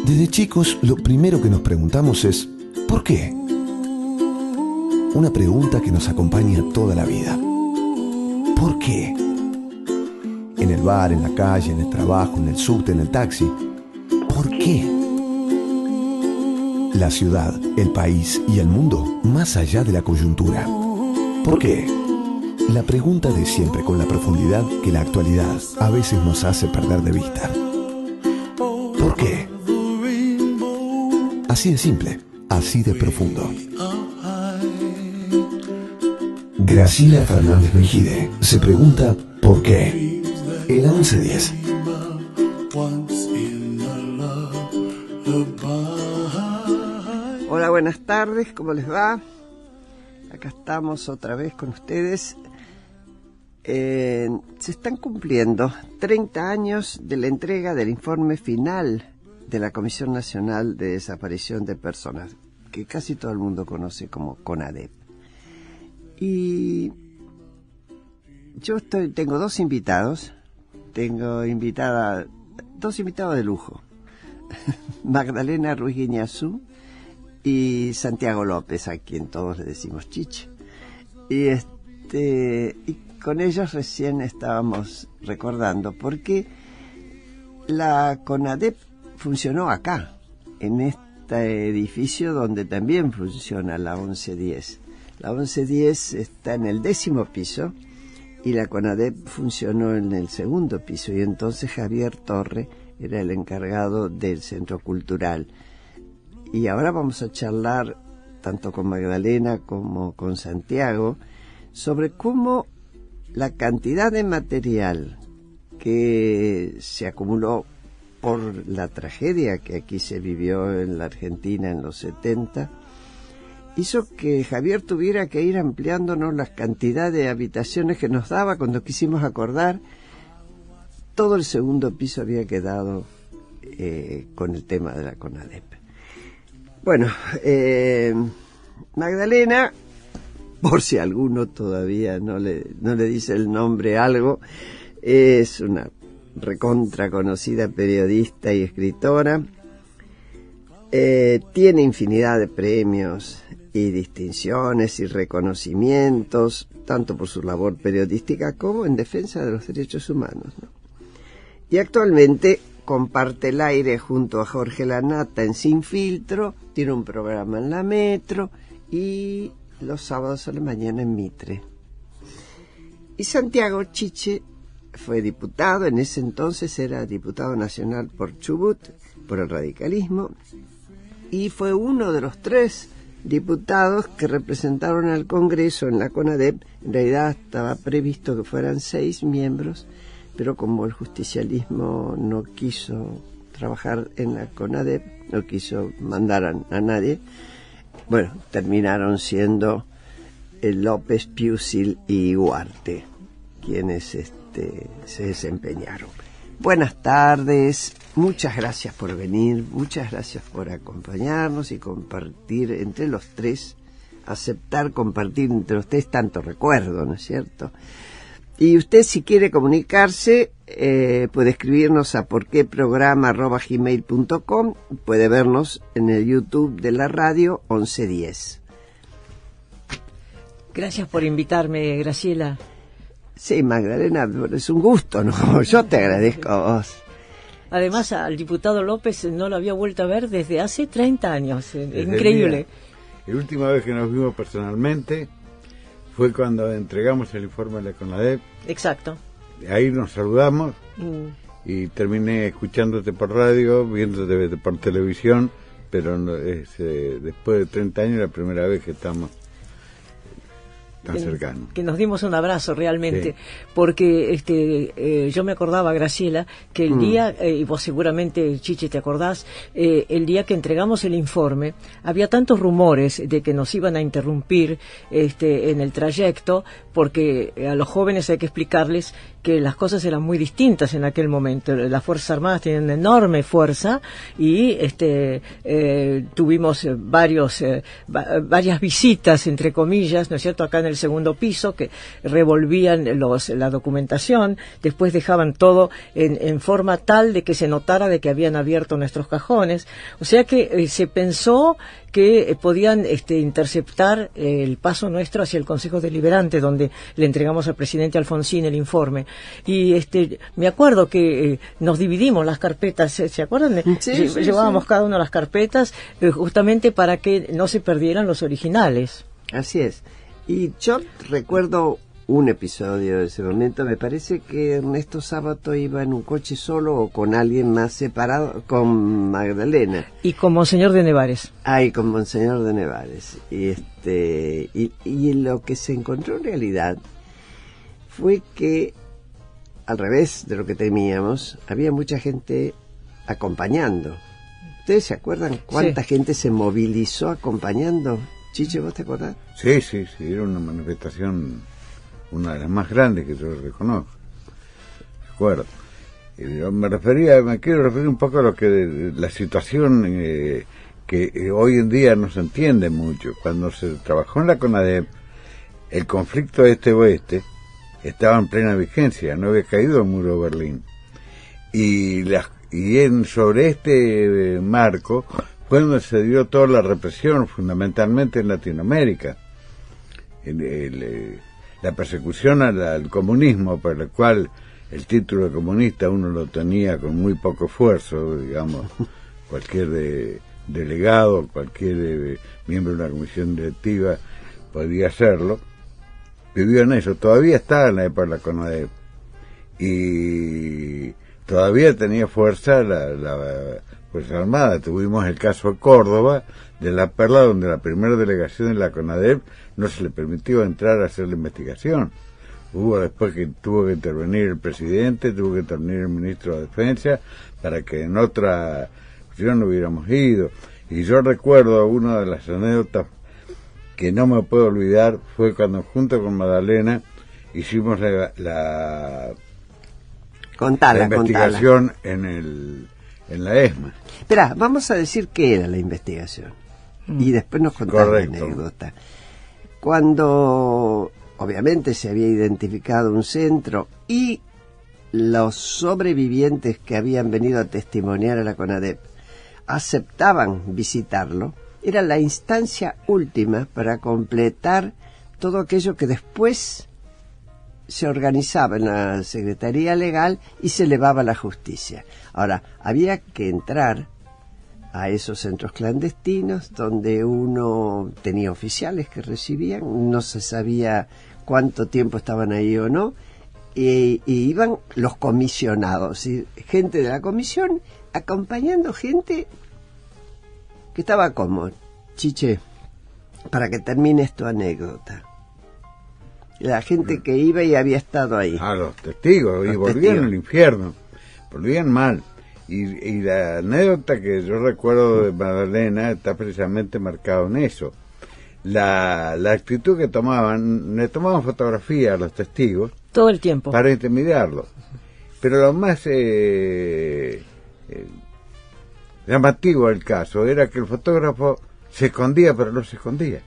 Desde chicos, lo primero que nos preguntamos es ¿por qué? Una pregunta que nos acompaña toda la vida. ¿Por qué? En el bar, en la calle, en el trabajo, en el subte, en el taxi. ¿Por qué? La ciudad, el país y el mundo, más allá de la coyuntura. ¿Por qué? La pregunta de siempre con la profundidad que la actualidad a veces nos hace perder de vista. ¿Por qué? Así de simple, así de profundo. Graciela Fernández Mejide se pregunta ¿por qué? En la 1110. Hola, buenas tardes, ¿cómo les va? Acá estamos otra vez con ustedes. Se están cumpliendo 30 años de la entrega del informe final de la Comisión Nacional de Desaparición de Personas, que casi todo el mundo conoce como CONADEP. Y yo tengo dos invitados. Tengo dos invitados de lujo. Magdalena Ruiz Guiñazú y Santiago López, a quien todos le decimos Chiche. Y con ellos recién estábamos recordando, porque la CONADEP funcionó acá, en este edificio donde también funciona la 1110. La 1110 está en el 10º piso y la CONADEP funcionó en el 2º piso, y entonces Javier Torre era el encargado del centro cultural. Y ahora vamos a charlar tanto con Magdalena como con Santiago sobre cómo la cantidad de material que se acumuló por la tragedia que aquí se vivió en la Argentina en los 70, hizo que Javier tuviera que ir ampliándonos la cantidad de habitaciones que nos daba. Cuando quisimos acordar, todo el 2º piso había quedado con el tema de la CONADEP. Bueno, Magdalena, por si alguno todavía no le dice el nombre algo, es una recontra conocida periodista y escritora. Tiene infinidad de premios y distinciones y reconocimientos, tanto por su labor periodística como en defensa de los derechos humanos, ¿no? Y actualmente comparte el aire junto a Jorge Lanata en Sin Filtro, tiene un programa en la Metro y los sábados a la mañana en Mitre. Y Santiago Chiche fue diputado, en ese entonces era diputado nacional por Chubut, por el radicalismo, y fue uno de los 3 diputados que representaron al Congreso en la CONADEP. En realidad estaba previsto que fueran 6 miembros, pero como el justicialismo no quiso trabajar en la CONADEP, no quiso mandar a nadie, bueno, terminaron siendo López, Piusil y Huarte quienes se desempeñaron. Buenas tardes, muchas gracias por venir, muchas gracias por acompañarnos y compartir entre los 3, aceptar compartir entre los 3 tanto recuerdo, ¿no es cierto? Y usted, si quiere comunicarse, puede escribirnos a porqueprograma@gmail.com, puede vernos en el YouTube de la radio 1110. Gracias por invitarme, Graciela. Sí, Magdalena, es un gusto, ¿no? Yo te agradezco a vos. Además, al diputado López no lo había vuelto a ver desde hace 30 años. Increíble. La última vez que nos vimos personalmente fue cuando entregamos el informe de la CONADEP. Exacto. Ahí nos saludamos y terminé escuchándote por radio, viéndote por televisión, pero después de 30 años la primera vez que estamos tan cercano. Que nos dimos un abrazo realmente, sí. Porque yo me acordaba, Graciela, que el día, y vos seguramente, Chiche, te acordás, el día que entregamos el informe, había tantos rumores de que nos iban a interrumpir en el trayecto, porque a los jóvenes hay que explicarles que las cosas eran muy distintas en aquel momento. Las Fuerzas Armadas tenían una enorme fuerza y tuvimos varias visitas, entre comillas, ¿no es cierto?, acá en el segundo piso, que revolvían la documentación, después dejaban todo en forma tal de que se notara de que habían abierto nuestros cajones. O sea que se pensó que podían interceptar el paso nuestro hacia el Consejo Deliberante, donde le entregamos al presidente Alfonsín el informe. Y me acuerdo que nos dividimos las carpetas, ¿se acuerdan? Sí, Llevábamos cada uno las carpetas justamente para que no se perdieran los originales. Así es. Y yo recuerdo un episodio de ese momento. Me parece que Ernesto Sábato iba en un coche solo o con alguien más separado, con Magdalena. Y con Monseñor de Nevares. Y con Monseñor de Nevares. Y lo que se encontró en realidad fue que, al revés de lo que temíamos, había mucha gente acompañando. ¿Ustedes se acuerdan cuánta gente se movilizó acompañando? Chiche, ¿vos te acordás? Sí, era una manifestación, una de las más grandes que yo reconozco. Recuerdo. Me quiero referir un poco a lo que la situación que hoy en día no se entiende mucho. Cuando se trabajó en la CONADEP, el conflicto este-oeste estaba en plena vigencia, no había caído el muro de Berlín. Sobre este marco fue donde se dio toda la represión, fundamentalmente en Latinoamérica. La persecución al comunismo, por la cual el título de comunista uno lo tenía con muy poco esfuerzo, digamos, cualquier delegado, cualquier miembro de una comisión directiva podía hacerlo, vivió en eso. Todavía estaba en la época de la CONADEP y todavía tenía fuerza la Fuerza Armada. Tuvimos el caso de Córdoba, de La Perla, donde la primera delegación de la CONADEP no se le permitió entrar a hacer la investigación. Hubo después que tuvo que intervenir el presidente, tuvo que intervenir el ministro de Defensa, para que en otra ocasión no hubiéramos ido. Y yo recuerdo una de las anécdotas que no me puedo olvidar, fue cuando junto con Magdalena hicimos la investigación en la ESMA. Espera, vamos a decir qué era la investigación y después nos contás la anécdota. Cuando obviamente se había identificado un centro y los sobrevivientes que habían venido a testimoniar a la CONADEP aceptaban visitarlo, era la instancia última para completar todo aquello que después se organizaba en la Secretaría Legal y se elevaba a la justicia. Ahora, había que entrar a esos centros clandestinos donde uno tenía oficiales que recibían, no se sabía cuánto tiempo estaban ahí o no, y iban los comisionados, ¿sí? Gente de la comisión acompañando gente que estaba como, Chiche, para que termines tu anécdota. La gente que iba y había estado ahí. Los testigos, y volvían al infierno, volvían mal. Y la anécdota que yo recuerdo de Magdalena está precisamente marcado en eso. La actitud que tomaban, le tomaban fotografía a los testigos. Todo el tiempo. Para intimidarlos. Pero lo más llamativo del caso era que el fotógrafo se escondía, pero no se escondía.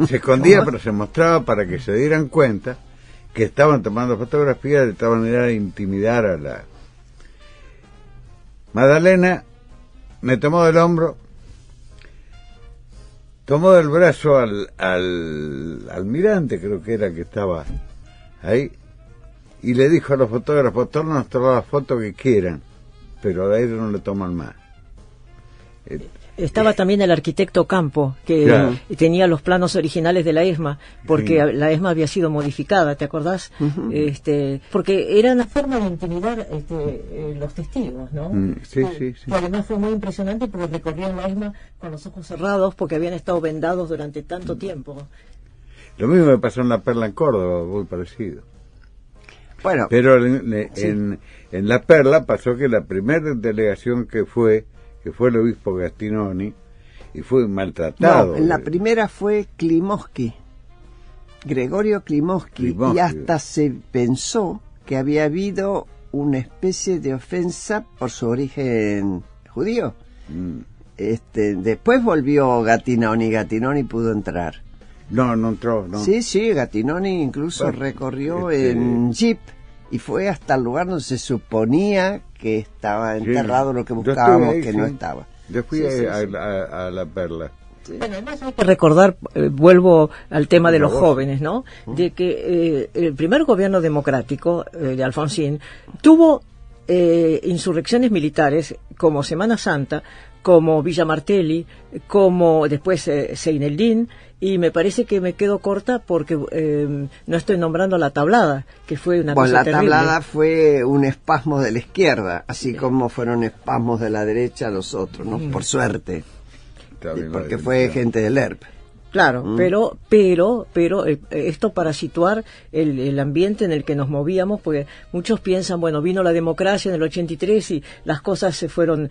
Se escondía, pero se mostraba para que se dieran cuenta que estaban tomando fotografías de tal manera de intimidar a la... Magdalena me tomó del hombro, tomó del brazo al almirante, creo que era que estaba ahí, y le dijo a los fotógrafos: tómanos todas las fotos que quieran, pero a ellos no le toman más. Estaba también el arquitecto Campo, que tenía los planos originales de la ESMA, porque la ESMA había sido modificada, ¿te acordás? Uh-huh. Porque era una forma de intimidar los testigos, ¿no? Sí. Además fue muy impresionante porque recorrían la ESMA con los ojos cerrados porque habían estado vendados durante tanto tiempo. Lo mismo me pasó en La Perla, en Córdoba, muy parecido. Bueno, pero en La Perla pasó que la primera delegación que fue el obispo Gastinoni, y fue maltratado. No, en la primera fue Klimovsky, Gregorio Klimovsky, y hasta se pensó que había habido una especie de ofensa por su origen judío. Después volvió Gattinoni pudo entrar. No entró, no. Sí, Gattinoni incluso recorrió en jeep y fue hasta el lugar donde se suponía que estaba enterrado lo que buscábamos, que no estaba. Yo fui a La Perla. Sí. Bueno, además hay que recordar, vuelvo al tema de los jóvenes, ¿no? De que el primer gobierno democrático de Alfonsín tuvo insurrecciones militares como Semana Santa, como Villa Martelli, como después Seineldín, y me parece que me quedo corta porque no estoy nombrando la tablada, que fue una cosa terrible. La tablada fue un espasmo de la izquierda, así como fueron espasmos de la derecha los otros, ¿no? Por suerte, porque fue gente del ERP. Claro, pero esto para situar el ambiente en el que nos movíamos, porque muchos piensan, bueno, vino la democracia en el 83 y las cosas se fueron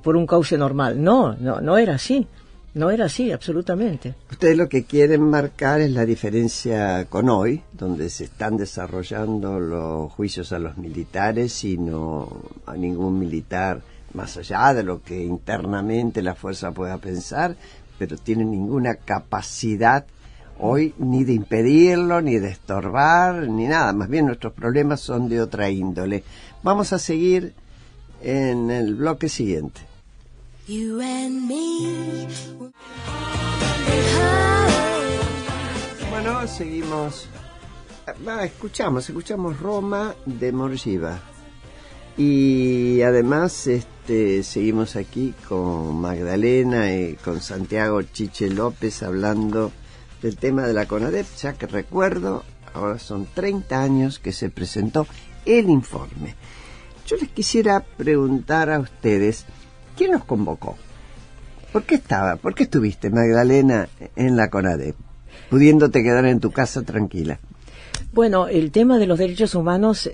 por un cauce normal. No era así. No era así, absolutamente. Ustedes lo que quieren marcar es la diferencia con hoy, donde se están desarrollando los juicios a los militares y no a ningún militar, más allá de lo que internamente la fuerza pueda pensar, pero tienen ninguna capacidad hoy ni de impedirlo, ni de estorbar, ni nada. Más bien nuestros problemas son de otra índole. Vamos a seguir en el bloque siguiente. You and me. Bueno, seguimos. Escuchamos Roma de Morgiva. Y además seguimos aquí con Magdalena y con Santiago Chiche López hablando del tema de la CONADEP, ya que recuerdo, ahora son 30 años que se presentó el informe. Yo les quisiera preguntar a ustedes, ¿quién nos convocó? ¿Por qué estuviste, Magdalena, en la CONADEP, pudiéndote quedar en tu casa tranquila? Bueno, el tema de los derechos humanos...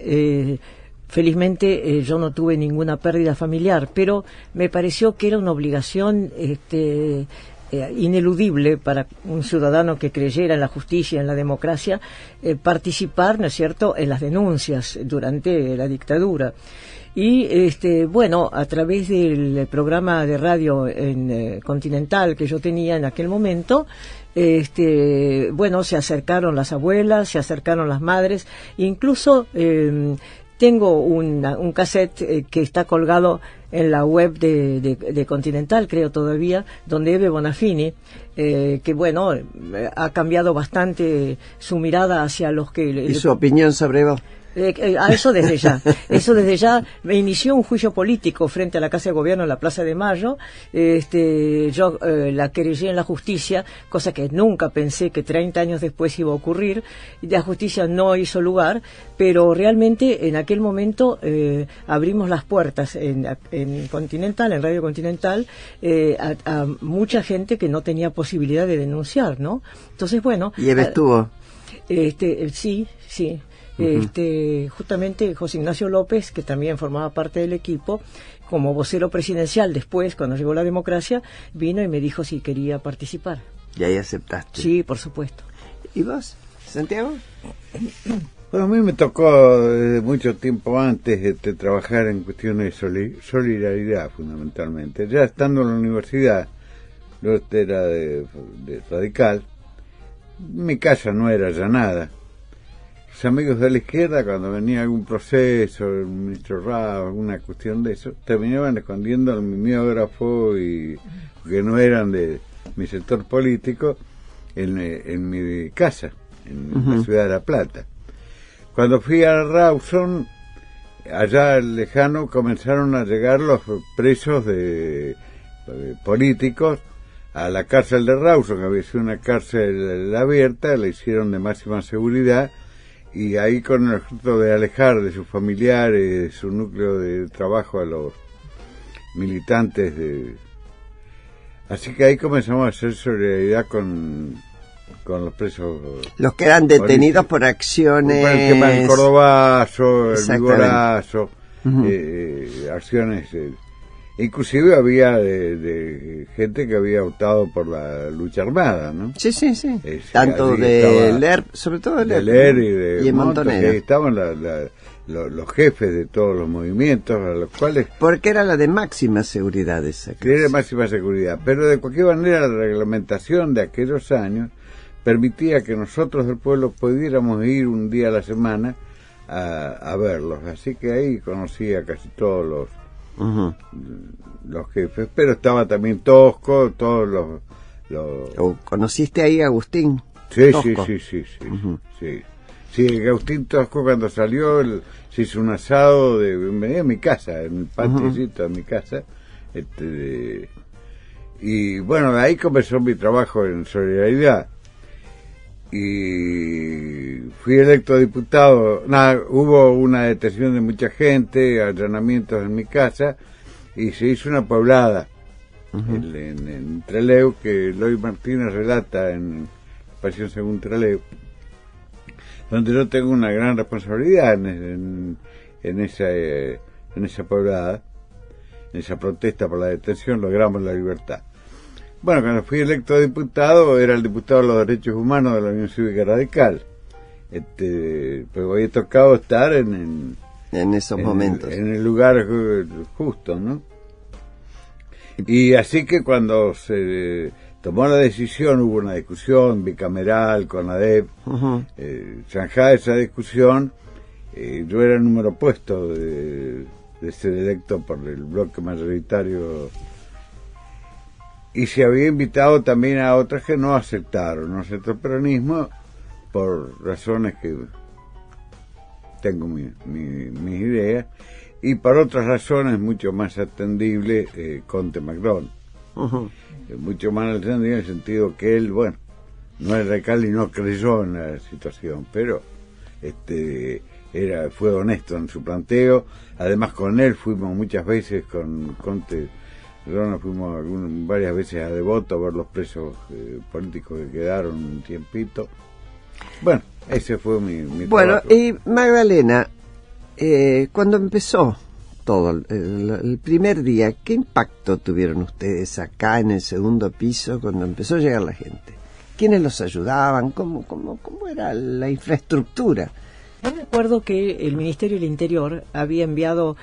felizmente yo no tuve ninguna pérdida familiar, pero me pareció que era una obligación ineludible para un ciudadano que creyera en la justicia, en la democracia, participar, ¿no es cierto?, en las denuncias durante la dictadura. Y bueno, a través del programa de radio en Continental que yo tenía en aquel momento, bueno, se acercaron las abuelas, se acercaron las madres, incluso tengo un cassette que está colgado en la web de Continental, creo todavía, donde Eve Bonafini, que bueno, ha cambiado bastante su mirada hacia los que... ¿Y su opinión sobre vos? Eso desde ya me inició un juicio político frente a la Casa de Gobierno en la Plaza de Mayo. Yo la querellé en la justicia, cosa que nunca pensé que 30 años después iba a ocurrir. La justicia no hizo lugar, pero realmente en aquel momento abrimos las puertas en Continental, en Radio Continental, a mucha gente que no tenía posibilidad de denunciar, ¿no? Entonces, bueno... ¿Y Eve estuvo? Sí. Justamente José Ignacio López, que también formaba parte del equipo, como vocero presidencial después, cuando llegó la democracia, vino y me dijo si quería participar. ¿Y ahí aceptaste? Sí, por supuesto. ¿Y vos, Santiago? Bueno, a mí me tocó desde mucho tiempo antes trabajar en cuestiones de solidaridad, fundamentalmente. Ya estando en la universidad, yo era de radical, mi casa no era ya nada. Los amigos de la izquierda, cuando venía algún proceso, el ministro Rao, alguna cuestión de eso, terminaban escondiendo el mimeógrafo y que no eran de mi sector político en mi casa, en la ciudad de La Plata. Cuando fui a Rawson, allá lejano, comenzaron a llegar los presos de políticos a la cárcel de Rawson, que había sido una cárcel abierta, la hicieron de máxima seguridad, y ahí con el objeto de alejar de sus familiares, de su núcleo de trabajo a los militantes así que ahí comenzamos a hacer solidaridad con los presos. Los que eran detenidos por acciones... Por el tema del Cordobazo, el Vigorazo, acciones... Inclusive había de gente que había optado por la lucha armada, ¿no? Sí. Tanto de Lerp, sobre todo de Lerp y en Montonera. Que estaban los jefes de todos los movimientos, a los cuales... Porque era la de máxima seguridad esa. Que era de máxima seguridad, pero de cualquier manera la reglamentación de aquellos años permitía que nosotros del pueblo pudiéramos ir un día a la semana a verlos, así que ahí conocí a casi todos los jefes, pero estaba también Tosco, todos los... ¿Conociste ahí a Agustín? Sí, Tosco? Sí, Agustín Tosco cuando salió se hizo un asado venía a mi casa, en el patiocito de mi casa, y bueno, de ahí comenzó mi trabajo en Solidaridad. Y fui electo diputado. Hubo una detención de mucha gente, allanamientos en mi casa, y se hizo una poblada en Trelew, que Eloy Martínez relata en Pasión según Trelew, donde yo tengo una gran responsabilidad en esa poblada, en esa protesta por la detención. Logramos la libertad. Bueno, cuando fui electo diputado, era el diputado de los Derechos Humanos de la Unión Cívica Radical. Pues había tocado estar en esos momentos. En el lugar justo, ¿no? Y así que cuando se tomó la decisión, hubo una discusión bicameral con la ADEP, zanjada esa discusión, yo era el número opuesto de ser electo por el bloque mayoritario. Y se había invitado también a otras que no aceptaron el peronismo por razones que tengo mis ideas, y por otras razones mucho más atendibles, Conte Macron. Mucho más atendible en el sentido que él, bueno, no es radical y no creyó en la situación, pero fue honesto en su planteo. Además, con él fuimos muchas veces, con Conte Nosotros fuimos varias veces a Devoto a ver los presos políticos que quedaron un tiempito. Bueno, ese fue mi bueno, trabajo. y Magdalena, cuando empezó todo, el primer día, ¿qué impacto tuvieron ustedes acá en el segundo piso cuando empezó a llegar la gente? ¿Quiénes los ayudaban? ¿Cómo era la infraestructura? Yo me acuerdo que el Ministerio del Interior había enviado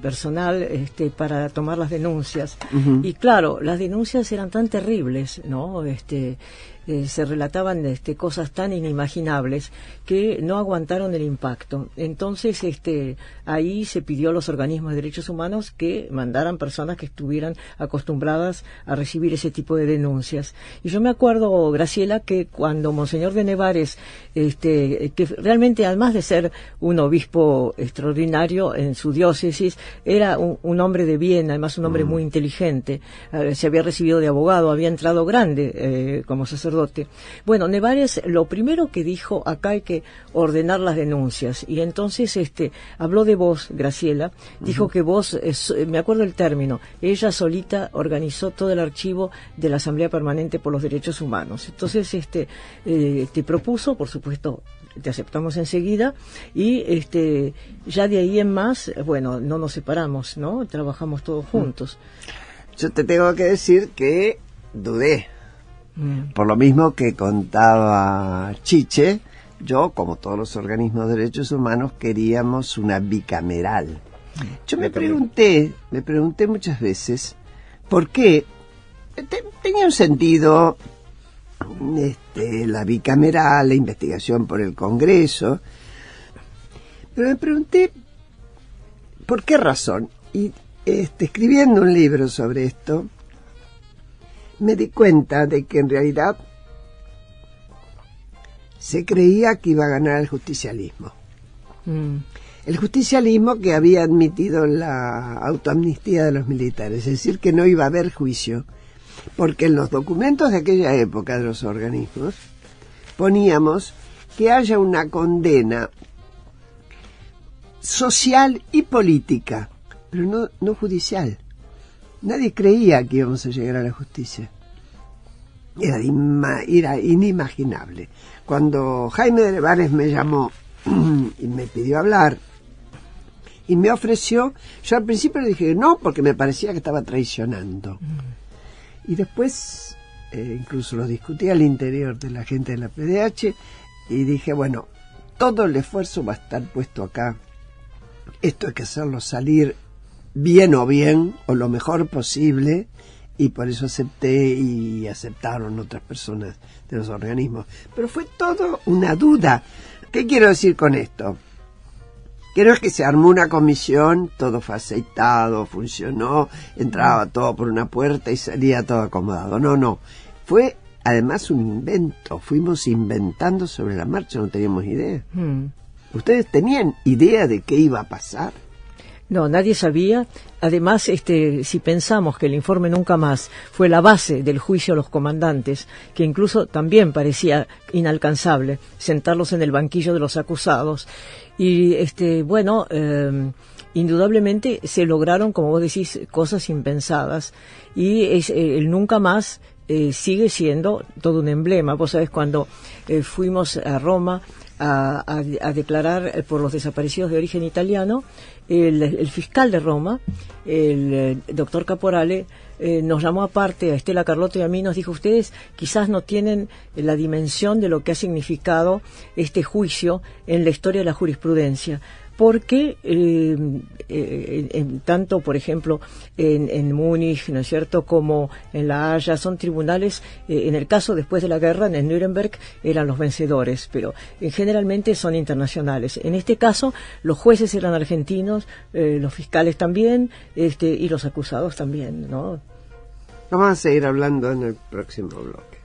personal para tomar las denuncias. Uh-huh. Y claro, las denuncias eran tan terribles, ¿no? Se relataban cosas tan inimaginables que no aguantaron el impacto. Entonces, ahí se pidió a los organismos de derechos humanos que mandaran personas que estuvieran acostumbradas a recibir ese tipo de denuncias. Y yo me acuerdo, Graciela, que cuando Monseñor de Nevares, que realmente además de ser un obispo extraordinario en su diócesis, era un hombre de bien, además un hombre muy inteligente, se había recibido de abogado, había entrado grande como sacerdote. Bueno, Nevares lo primero que dijo: acá hay que ordenar las denuncias, y entonces habló de vos, Graciela, dijo que vos, me acuerdo el término, ella solita organizó todo el archivo de la Asamblea Permanente por los Derechos Humanos. Entonces te propuso, por supuesto, te aceptamos enseguida, y ya de ahí en más, bueno, no nos separamos, ¿no? Trabajamos todos juntos. Yo te tengo que decir que dudé. Por lo mismo que contaba Chiche, yo, como todos los organismos de derechos humanos, queríamos una bicameral. Yo me pregunté muchas veces por qué tenía un sentido la bicameral, la investigación por el Congreso, pero me pregunté por qué razón. Y escribiendo un libro sobre esto, me di cuenta de que en realidad se creía que iba a ganar el justicialismo. El justicialismo que había admitido la autoamnistía de los militares, es decir, que no iba a haber juicio, porque en los documentos de aquella época de los organismos poníamos que haya una condena social y política, pero no judicial. Nadie creía que íbamos a llegar a la justicia. Era inimaginable. Cuando Jaime de Nevares me llamó y me pidió hablar, y me ofreció, yo al principio le dije no, porque me parecía que estaba traicionando. Y después, incluso lo discutí al interior de la gente de la PDH, y dije, bueno, todo el esfuerzo va a estar puesto acá. Esto hay que hacerlo salir bien, o lo mejor posible, y por eso acepté y aceptaron otras personas de los organismos. Pero fue todo una duda. ¿Qué quiero decir con esto? Que no es que se armó una comisión, todo fue aceitado, funcionó, entraba todo por una puerta y salía todo acomodado. No. Fue además un invento. Fuimos inventando sobre la marcha, no teníamos idea. ¿Ustedes tenían idea de qué iba a pasar? No, nadie sabía. Además, si pensamos que el informe Nunca Más fue la base del juicio a los comandantes, que incluso también parecía inalcanzable sentarlos en el banquillo de los acusados, y indudablemente se lograron, como vos decís, cosas impensadas, y el Nunca Más sigue siendo todo un emblema. Vos sabés, cuando fuimos a Roma a declarar por los desaparecidos de origen italiano, el fiscal de Roma, el doctor Caporale, nos llamó aparte a Estela Carlotto y a mí, nos dijo: ustedes quizás no tienen la dimensión de lo que ha significado este juicio en la historia de la jurisprudencia, porque tanto, por ejemplo, en Múnich, ¿no es cierto?, como en La Haya, son tribunales, en el caso después de la guerra, en Nuremberg, eran los vencedores, pero generalmente son internacionales. En este caso, los jueces eran argentinos, los fiscales también, y los acusados también, ¿no? Vamos a seguir hablando en el próximo bloque.